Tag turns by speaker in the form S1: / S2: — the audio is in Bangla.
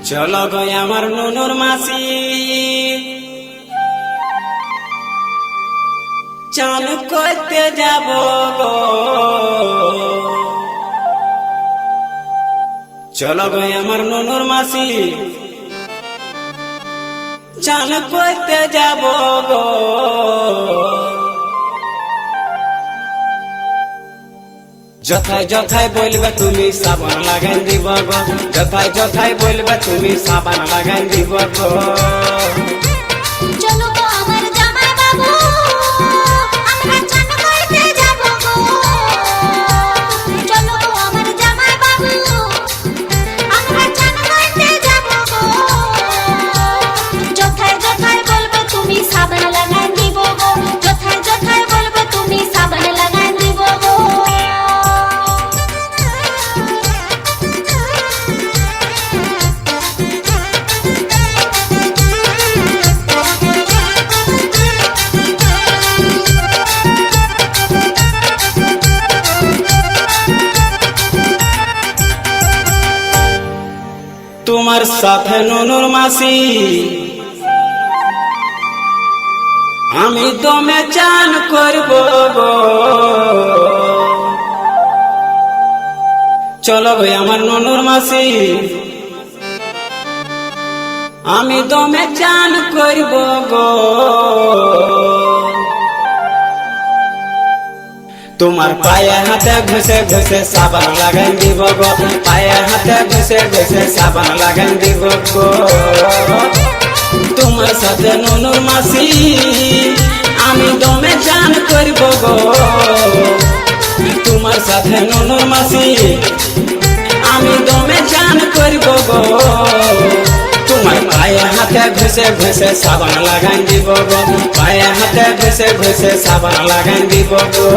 S1: চলো গো আমার নুনুর মাসি চান করতে যাব গো। চলো গো আমার নুনুর মাসি চান করতে যাব গো। যথায় যথায় বলবে তুমি সাবান লাগাই দিব গো। যথায় যথায় বলবে তুমি সাবান লাগাই দিব গো।
S2: চলো গো আমার জামাই বাবু আমরা চান করতে যাব গো। চলো গো আমার জামাই বাবু আমরা চান করতে যাব গো। যথায় যথায় বলবে তুমি সাবান লাগাই দিব গো। যথায় যথায় বলবে তুমি সাবান লাগাই দিব গো।
S1: তোমার সাথে নুনুর মাসি আমি দমে চান করব গো। চলো গো আমার নুনুর মাসি আমি দমে চান করব গো। তোমার পায়ে হাতে ঘষে ঘষে সাবান লাগাই দিব গো। পায়ে হাতে ঘষে ঘষে সাবান লাগাই দিব গো। তোমার সাথে নুনুর মাসি আমি দমে চান করব গো। তোমার সাথে নুনুর মাসি আমি দমে চান করব গো। তোমার পায়ে হাতে ঘষে ঘষে সাবান লাগাই দিব গো। পায়ে হাতে ঘষে ঘষে সাবান লাগাই দিব গো।